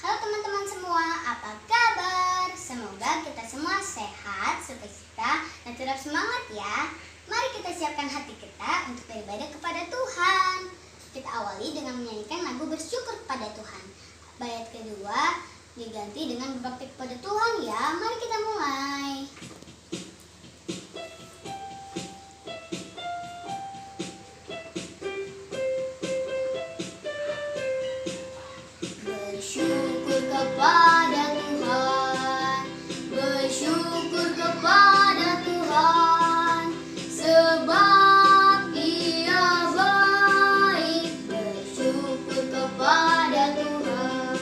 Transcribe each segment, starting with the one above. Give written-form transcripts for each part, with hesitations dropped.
Halo teman-teman semua, apa kabar? Semoga kita semua sehat, sukacita, dan tetap semangat ya. Mari kita siapkan hati kita untuk beribadah kepada Tuhan. Kita awali dengan menyanyikan lagu bersyukur kepada Tuhan. Bait kedua diganti dengan berbakti kepada Tuhan ya. Mari kita mulai. Bersyukur kepada Tuhan, bersyukur kepada Tuhan, sebab Ia baik. Bersyukur kepada Tuhan.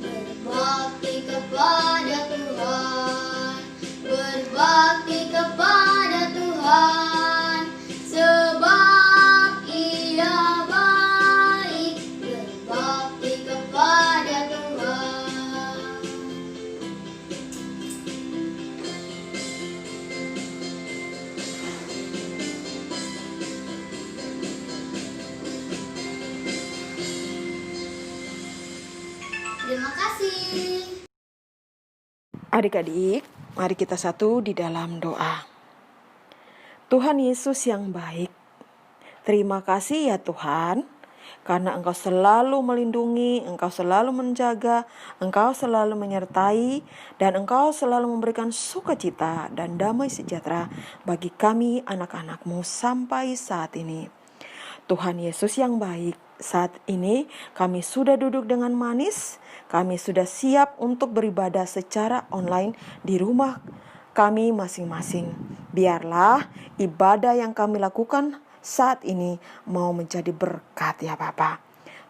Berbakti kepada Tuhan, berbakti kepada Tuhan, sebab Ia baik. Berbakti kepada Tuhan. Terima kasih. Adik-adik, mari kita satu di dalam doa. Tuhan Yesus yang baik, terima kasih ya Tuhan, karena Engkau selalu melindungi, Engkau selalu menjaga, Engkau selalu menyertai, dan Engkau selalu memberikan sukacita dan damai sejahtera bagi kami anak-anak-Mu sampai saat ini. Tuhan Yesus yang baik, saat ini kami sudah duduk dengan manis, kami sudah siap untuk beribadah secara online di rumah kami masing-masing. Biarlah ibadah yang kami lakukan saat ini mau menjadi berkat ya Bapa.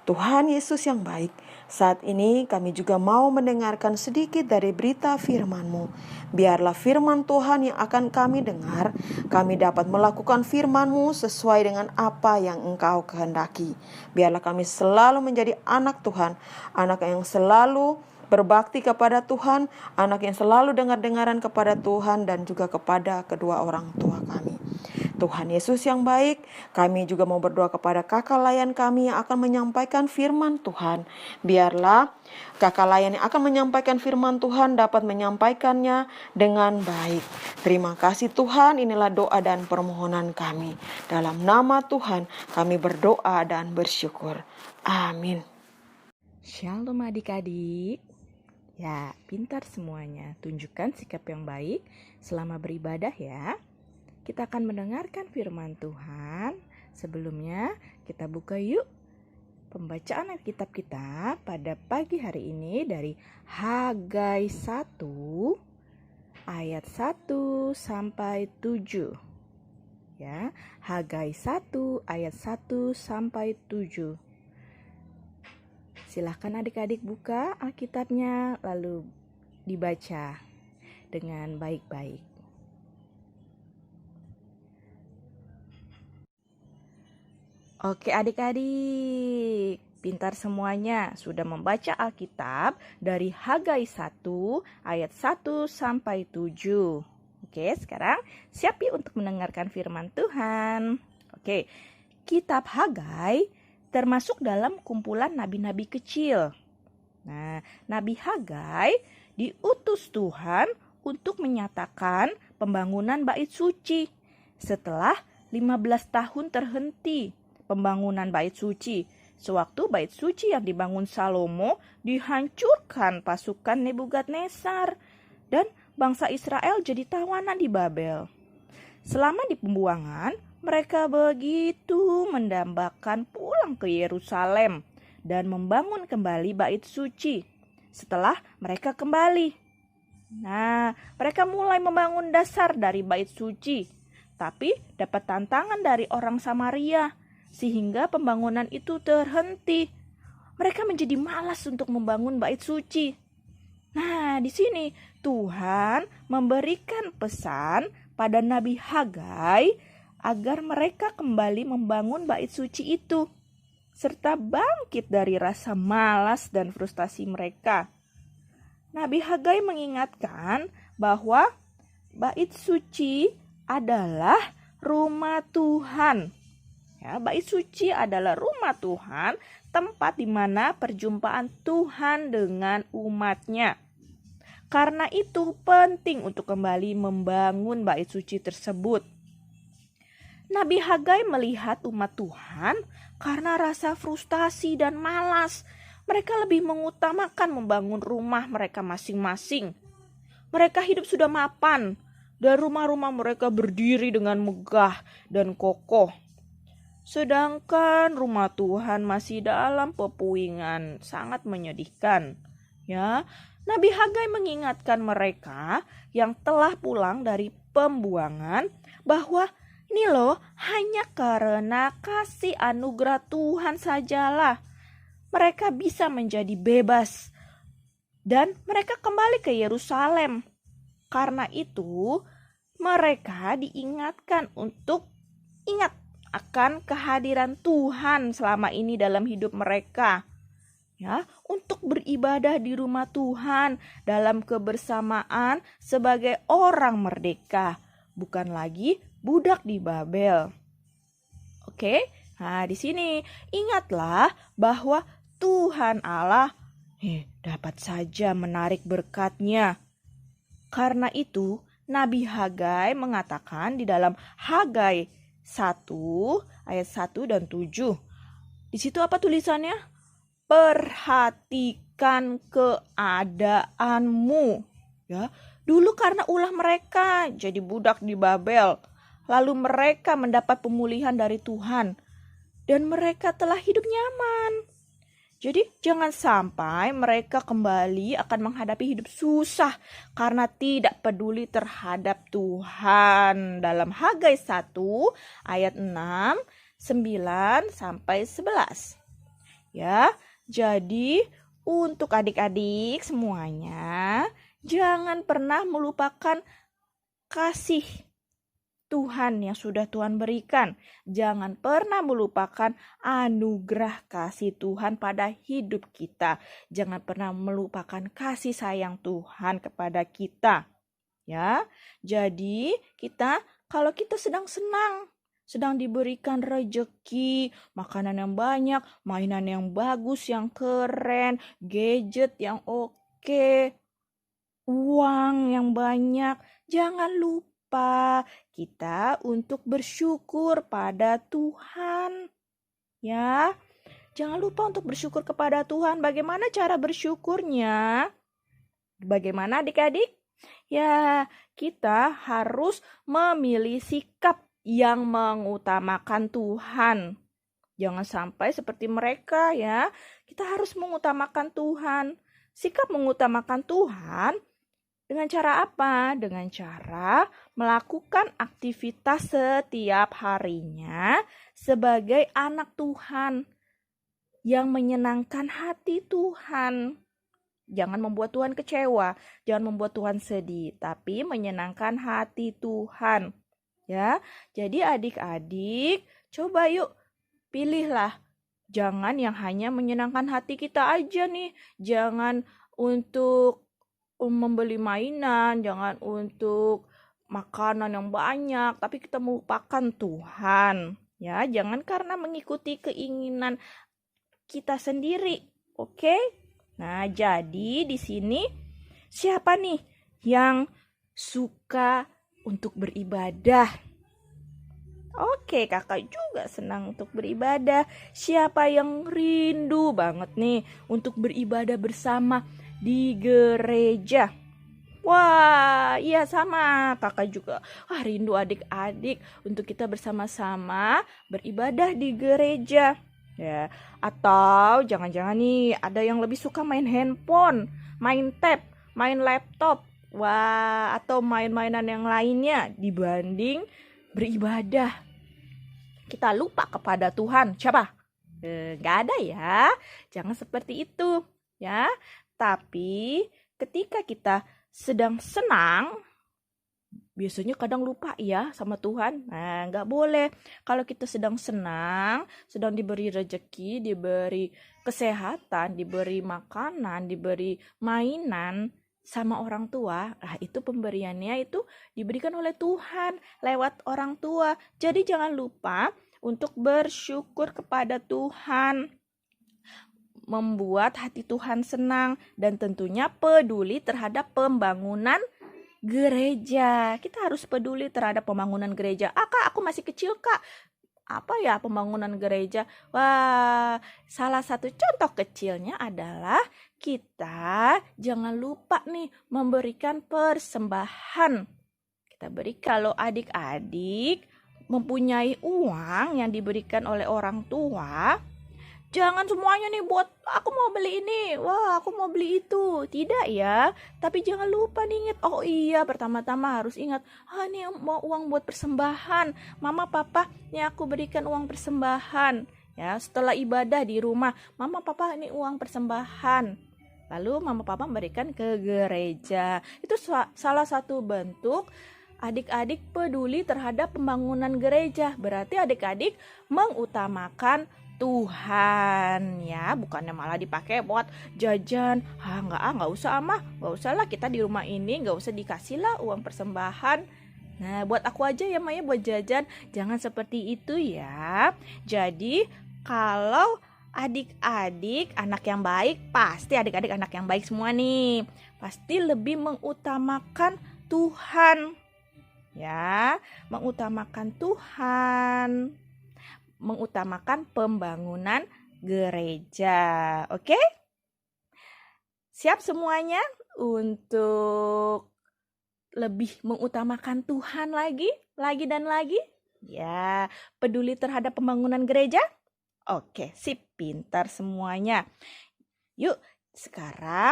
Tuhan Yesus yang baik, saat ini kami juga mau mendengarkan sedikit dari berita firman-Mu. Biarlah firman Tuhan yang akan kami dengar, kami dapat melakukan firman-Mu sesuai dengan apa yang Engkau kehendaki. Biarlah kami selalu menjadi anak Tuhan, anak yang selalu berbakti kepada Tuhan, anak yang selalu dengar-dengaran kepada Tuhan dan juga kepada kedua orang tua kami. Tuhan Yesus yang baik, kami juga mau berdoa kepada kakak layan kami yang akan menyampaikan firman Tuhan. Biarlah kakak layan yang akan menyampaikan firman Tuhan dapat menyampaikannya dengan baik. Terima kasih Tuhan, inilah doa dan permohonan kami. Dalam nama Tuhan kami berdoa dan bersyukur. Amin. Shalom adik-adik. Ya, pintar semuanya. Tunjukkan sikap yang baik selama beribadah ya. Kita akan mendengarkan firman Tuhan. Sebelumnya kita buka yuk pembacaan Alkitab kita pada pagi hari ini dari Hagai 1 ayat 1 sampai 7. Ya, Hagai 1 ayat 1 sampai 7. Silahkan adik-adik buka Alkitabnya lalu dibaca dengan baik-baik. Oke adik-adik, pintar semuanya sudah membaca Alkitab dari Hagai 1 ayat 1 sampai 7. Oke, sekarang siap ya untuk mendengarkan firman Tuhan. Oke, kitab Hagai termasuk dalam kumpulan nabi-nabi kecil. Nah, Nabi Hagai diutus Tuhan untuk menyatakan pembangunan bait suci setelah 15 tahun terhenti pembangunan bait suci. Sewaktu bait suci yang dibangun Salomo dihancurkan pasukan Nebukadnezar dan bangsa Israel jadi tawanan di Babel. Selama di pembuangan, mereka begitu mendambakan pulang ke Yerusalem dan membangun kembali bait suci. Setelah mereka kembali, mereka mulai membangun dasar dari bait suci, tapi dapat tantangan dari orang Samaria, sehingga pembangunan itu terhenti. Mereka menjadi malas untuk membangun bait suci. Nah, di sini Tuhan memberikan pesan pada Nabi Hagai agar mereka kembali membangun bait suci itu, serta bangkit dari rasa malas dan frustasi mereka. Nabi Hagai mengingatkan bahwa bait suci adalah rumah Tuhan. Ya, bait suci adalah rumah Tuhan, tempat di mana perjumpaan Tuhan dengan umatnya. Karena itu penting untuk kembali membangun bait suci tersebut. Nabi Hagai melihat umat Tuhan karena rasa frustasi dan malas. Mereka lebih mengutamakan membangun rumah mereka masing-masing. Mereka hidup sudah mapan dan rumah-rumah mereka berdiri dengan megah dan kokoh. Sedangkan rumah Tuhan masih dalam pepuingan, sangat menyedihkan. Ya, Nabi Hagai mengingatkan mereka yang telah pulang dari pembuangan bahwa ini loh, hanya karena kasih anugerah Tuhan sajalah mereka bisa menjadi bebas dan mereka kembali ke Yerusalem. Karena itu, mereka diingatkan untuk ingat akan kehadiran Tuhan selama ini dalam hidup mereka. Ya, untuk beribadah di rumah Tuhan dalam kebersamaan sebagai orang merdeka, bukan lagi budak di Babel. Oke? Nah, di sini ingatlah bahwa Tuhan Allah dapat saja menarik berkat-Nya. Karena itu, Nabi Hagai mengatakan di dalam Hagai 1 ayat 1 dan 7. Di situ apa tulisannya? Perhatikan keadaanmu. Ya, dulu karena ulah mereka jadi budak di Babel, lalu mereka mendapat pemulihan dari Tuhan dan mereka telah hidup nyaman. Jadi jangan sampai mereka kembali akan menghadapi hidup susah karena tidak peduli terhadap Tuhan. Dalam Hagai 1 ayat 6, 9 sampai 11. Ya, jadi untuk adik-adik semuanya, jangan pernah melupakan kasih Tuhan yang sudah Tuhan berikan. Jangan pernah melupakan anugerah kasih Tuhan pada hidup kita. Jangan pernah melupakan kasih sayang Tuhan kepada kita. Ya, jadi kalau kita sedang senang, sedang diberikan rejeki, makanan yang banyak, mainan yang bagus, yang keren, gadget yang oke, uang yang banyak, jangan lupa kita untuk bersyukur pada Tuhan. Ya, jangan lupa untuk bersyukur kepada Tuhan. Bagaimana cara bersyukurnya? Bagaimana adik-adik? Ya, kita harus memilih sikap yang mengutamakan Tuhan. Jangan sampai seperti mereka ya. Kita harus mengutamakan Tuhan. Sikap mengutamakan Tuhan dengan cara apa? Dengan cara melakukan aktivitas setiap harinya sebagai anak Tuhan yang menyenangkan hati Tuhan. Jangan membuat Tuhan kecewa, jangan membuat Tuhan sedih, tapi menyenangkan hati Tuhan. Ya, jadi adik-adik, coba yuk pilihlah. Jangan yang hanya menyenangkan hati kita aja nih. Jangan untuk membeli mainan, jangan untuk makanan yang banyak, tapi kita melupakan Tuhan. Ya, jangan karena mengikuti keinginan kita sendiri. Oke? Nah, jadi di sini siapa nih yang suka untuk beribadah? Oke, kakak juga senang untuk beribadah. Siapa yang rindu banget nih untuk beribadah bersama di gereja? Wah, iya sama. Kakak juga rindu adik-adik untuk kita bersama-sama beribadah di gereja. Ya, atau jangan-jangan nih ada yang lebih suka main handphone, main tab, main laptop. Wah, atau main-mainan yang lainnya dibanding beribadah. Kita lupa kepada Tuhan. Siapa? Gak ada ya. Jangan seperti itu ya. Tapi ketika kita sedang senang, biasanya kadang lupa ya sama Tuhan. Nah, gak boleh. Kalau kita sedang senang, sedang diberi rezeki, diberi kesehatan, diberi makanan, diberi mainan, sama orang tua, itu pemberiannya itu diberikan oleh Tuhan lewat orang tua. Jadi jangan lupa untuk bersyukur kepada Tuhan, membuat hati Tuhan senang, dan tentunya peduli terhadap pembangunan gereja. Kita harus peduli terhadap pembangunan gereja. Kak, aku masih kecil, Kak. Apa ya pembangunan gereja? Wah, salah satu contoh kecilnya adalah kita jangan lupa nih memberikan persembahan. Kita beri, kalau adik-adik mempunyai uang yang diberikan oleh orang tua, jangan semuanya nih buat aku mau beli ini, wah aku mau beli itu. Tidak ya, tapi jangan lupa nih ingat. Oh iya, pertama-tama harus ingat, ini mau uang buat persembahan. Mama papa, ini aku berikan uang persembahan. Ya, setelah ibadah di rumah, mama papa ini uang persembahan. Lalu mama papa memberikan ke gereja. Itu salah satu bentuk adik-adik peduli terhadap pembangunan gereja. Berarti adik-adik mengutamakan Tuhan ya, bukannya malah dipakai buat jajan. Nggak usah nggak usah lah, kita di rumah ini nggak usah dikasih lah uang persembahan. Nah, buat aku aja ya Maya buat jajan. Jangan seperti itu ya. Jadi kalau adik-adik anak yang baik, pasti adik-adik anak yang baik semua nih, pasti lebih mengutamakan Tuhan ya, mengutamakan Tuhan, mengutamakan pembangunan gereja. Oke? Siap semuanya untuk lebih mengutamakan Tuhan lagi dan lagi? Ya, peduli terhadap pembangunan gereja? Oke, sip, pintar semuanya. Yuk, sekarang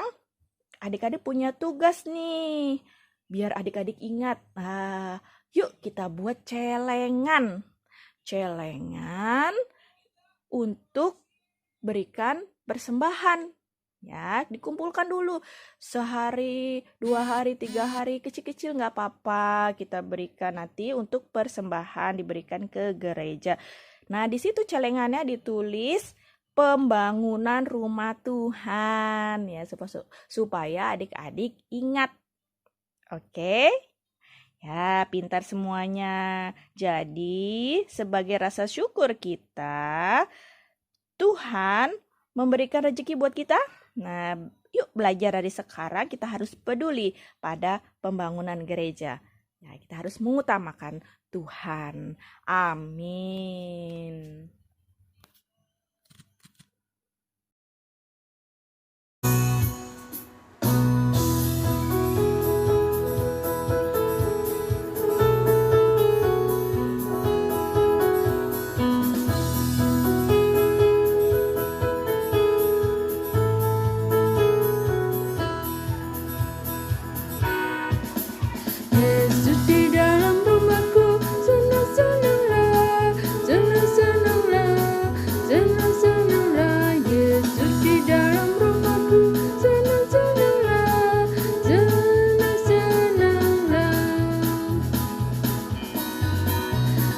adik-adik punya tugas nih. Biar adik-adik ingat. Yuk kita buat celengan untuk berikan persembahan ya, dikumpulkan dulu sehari, 2 hari, 3 hari, kecil-kecil nggak apa-apa, kita berikan nanti untuk persembahan, diberikan ke gereja. Nah, di situ celengannya ditulis pembangunan rumah Tuhan ya, supaya adik-adik ingat. Oke? Ya, pintar semuanya. Jadi, sebagai rasa syukur kita, Tuhan memberikan rezeki buat kita. Nah, yuk belajar dari sekarang, kita harus peduli pada pembangunan gereja. Ya, kita harus mengutamakan Tuhan. Amin. Yesus di dalam rumahku, senang-senanglah, senang-senanglah, senang-senanglah. Yesus di dalam rumahku, senang-senanglah, senang-senanglah.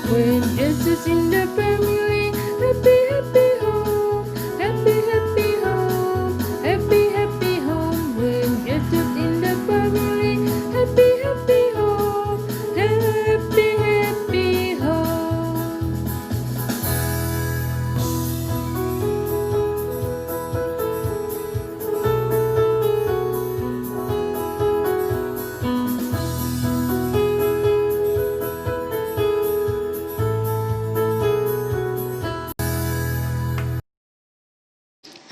When Jesus in the family, happy, happy home, happy, happy home, happy, happy home. When Jesus in the family, happy, happy home, happy, happy home.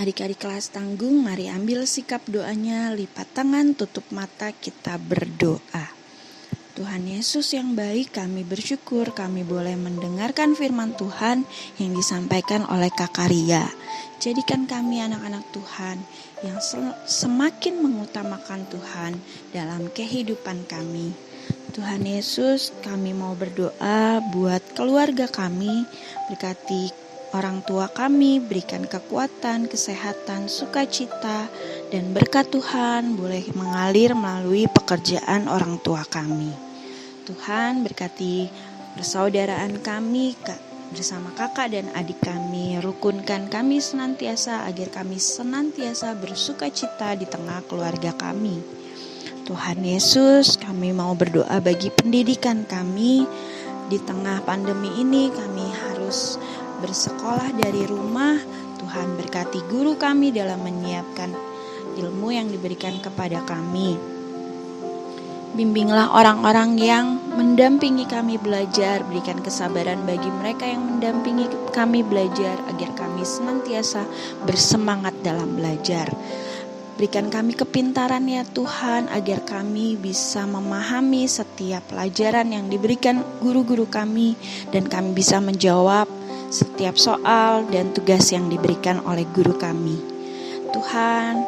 Adik-adik kelas tanggung, mari ambil sikap doanya, lipat tangan, tutup mata, kita berdoa. Tuhan Yesus yang baik, kami bersyukur kami boleh mendengarkan firman Tuhan yang disampaikan oleh Kakak Ria. Jadikan kami anak-anak Tuhan yang semakin mengutamakan Tuhan dalam kehidupan kami. Tuhan Yesus, kami mau berdoa buat keluarga kami, berkati orang tua kami, berikan kekuatan, kesehatan, sukacita, dan berkat Tuhan boleh mengalir melalui pekerjaan orang tua kami. Tuhan berkati persaudaraan kami bersama kakak dan adik kami, rukunkan kami senantiasa agar kami senantiasa bersukacita di tengah keluarga kami. Tuhan Yesus, kami mau berdoa bagi pendidikan kami. Di tengah pandemi ini kami harus bersekolah dari rumah. Tuhan berkati guru kami dalam menyiapkan ilmu yang diberikan kepada kami. Bimbinglah orang-orang yang mendampingi kami belajar, berikan kesabaran bagi mereka yang mendampingi kami belajar, agar kami senantiasa bersemangat dalam belajar. Berikan kami kepintaran ya Tuhan, agar kami bisa memahami setiap pelajaran yang diberikan guru-guru kami, dan kami bisa menjawab setiap soal dan tugas yang diberikan oleh guru kami. Tuhan,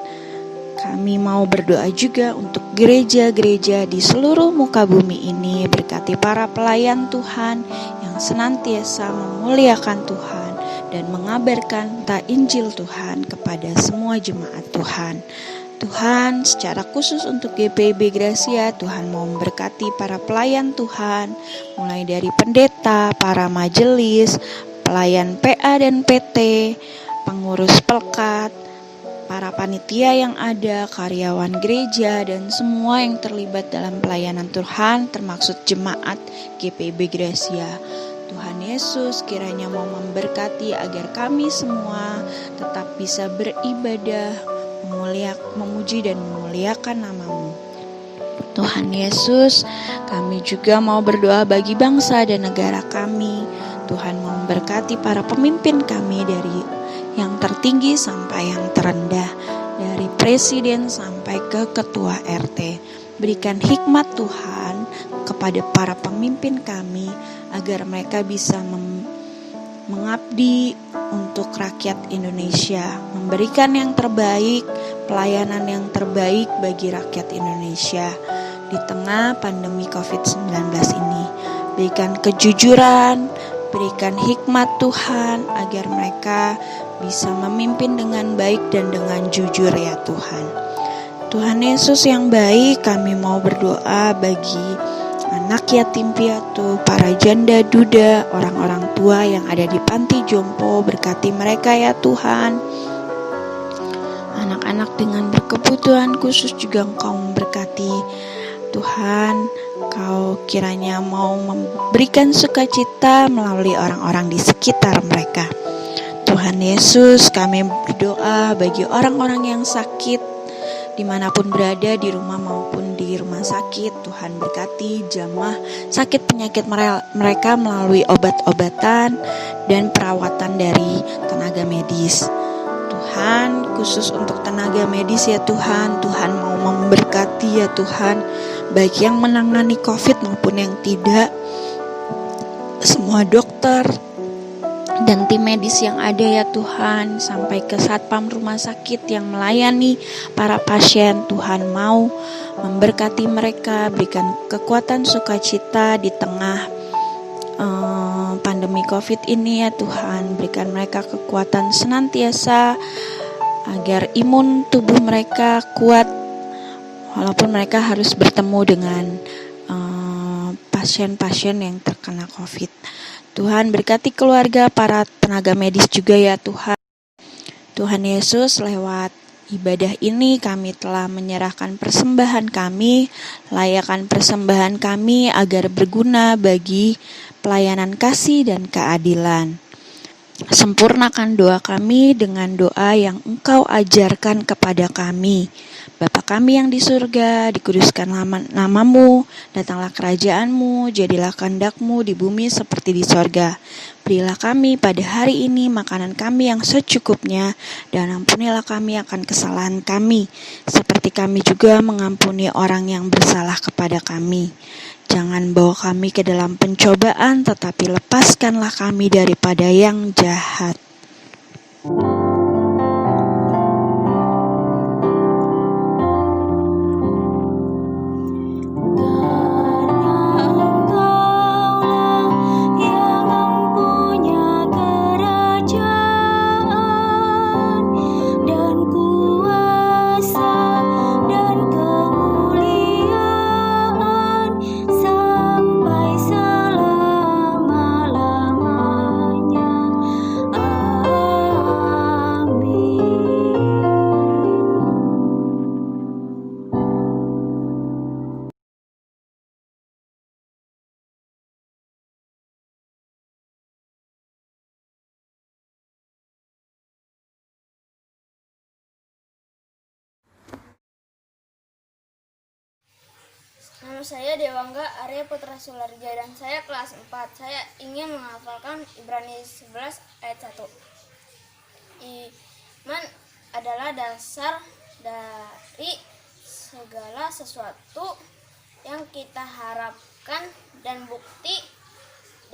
kami mau berdoa juga untuk gereja-gereja di seluruh muka bumi ini. Berkati para pelayan Tuhan yang senantiasa memuliakan Tuhan dan mengabarkan Injil Tuhan kepada semua jemaat Tuhan. Tuhan, secara khusus untuk GPIB Gracia, Tuhan mau memberkati para pelayan Tuhan, mulai dari pendeta, para majelis, pelayan PA dan PT, pengurus pelkat, para panitia yang ada, karyawan gereja, dan semua yang terlibat dalam pelayanan Tuhan, termaksud jemaat GPIB Gracia. Tuhan Yesus kiranya mau memberkati agar kami semua tetap bisa beribadah, memuji dan memuliakan nama-Mu. Tuhan Yesus, kami juga mau berdoa bagi bangsa dan negara kami. Tuhan mau memberkati para pemimpin kami dari yang tertinggi sampai yang terendah, dari presiden sampai ke ketua RT. Berikan hikmat Tuhan kepada para pemimpin kami, agar mereka bisa mengabdi untuk rakyat Indonesia, memberikan yang terbaik, pelayanan yang terbaik bagi rakyat Indonesia di tengah pandemi COVID-19 ini. Berikan kejujuran, berikan hikmat Tuhan, agar mereka bisa memimpin dengan baik dan dengan jujur ya Tuhan. Tuhan Yesus yang baik, kami mau berdoa bagi anak yatim piatu, para janda duda, orang-orang tua yang ada di panti jompo. Berkati mereka ya Tuhan. Anak-anak dengan berkebutuhan khusus juga Engkau memberkati. Tuhan, Engkau kiranya mau memberikan sukacita melalui orang-orang di sekitar mereka. Tuhan Yesus, kami berdoa bagi orang-orang yang sakit, dimanapun berada, di rumah maupun di rumah sakit. Tuhan berkati jamah sakit penyakit mereka melalui obat-obatan dan perawatan dari tenaga medis. Tuhan, khusus untuk tenaga medis ya Tuhan, Tuhan mau memberkati ya Tuhan, baik yang menangani COVID maupun yang tidak. Semua dokter dan tim medis yang ada ya Tuhan, sampai ke satpam rumah sakit yang melayani para pasien, Tuhan mau memberkati mereka, berikan kekuatan sukacita di tengah pandemi COVID ini ya Tuhan. Berikan mereka kekuatan senantiasa agar imun tubuh mereka kuat, walaupun mereka harus bertemu dengan pasien-pasien yang terkena COVID. Tuhan berkati keluarga para tenaga medis juga ya Tuhan. Tuhan Yesus, lewat ibadah ini kami telah menyerahkan persembahan kami, layakkan persembahan kami agar berguna bagi pelayanan kasih dan keadilan. Sempurnakan doa kami dengan doa yang Engkau ajarkan kepada kami. Bapa kami yang di surga, dikuduskan nama-Mu, datanglah kerajaan-Mu, jadilah kehendak-Mu di bumi seperti di sorga. Berilah kami pada hari ini makanan kami yang secukupnya, dan ampunilah kami akan kesalahan kami, seperti kami juga mengampuni orang yang bersalah kepada kami. Jangan bawa kami ke dalam pencobaan, tetapi lepaskanlah kami daripada yang jahat. Nama saya Dewangga Arya Putra Sularja dan saya kelas 4. Saya ingin menghafalkan Ibrani 11 ayat 1. Iman adalah dasar dari segala sesuatu yang kita harapkan dan bukti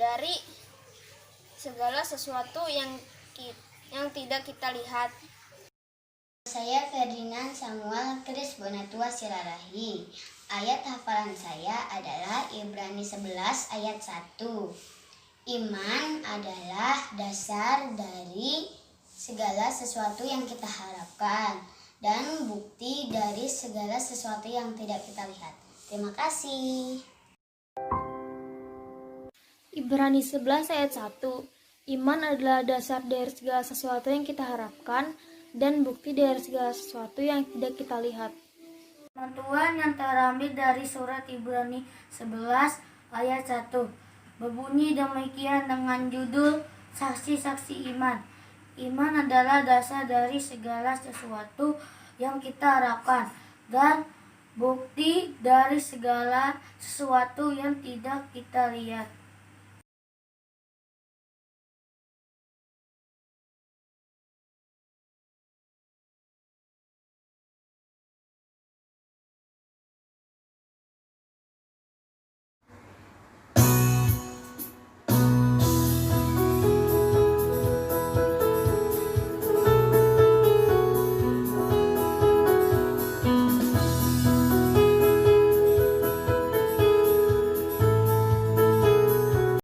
dari segala sesuatu yang tidak kita lihat. Saya Ferdinand Samuel Kris Bonatua Sirarahi. Ayat hafalan saya adalah Ibrani 11 ayat 1. Iman adalah dasar dari segala sesuatu yang kita harapkan dan bukti dari segala sesuatu yang tidak kita lihat. Terima kasih. Ibrani 11 ayat 1. Iman adalah dasar dari segala sesuatu yang kita harapkan dan bukti dari segala sesuatu yang tidak kita lihat. Firman Tuhan yang terambil dari surat Ibrani 11 ayat 1 berbunyi demikian dengan judul Saksi-saksi Iman. Iman adalah dasar dari segala sesuatu yang kita harapkan dan bukti dari segala sesuatu yang tidak kita lihat.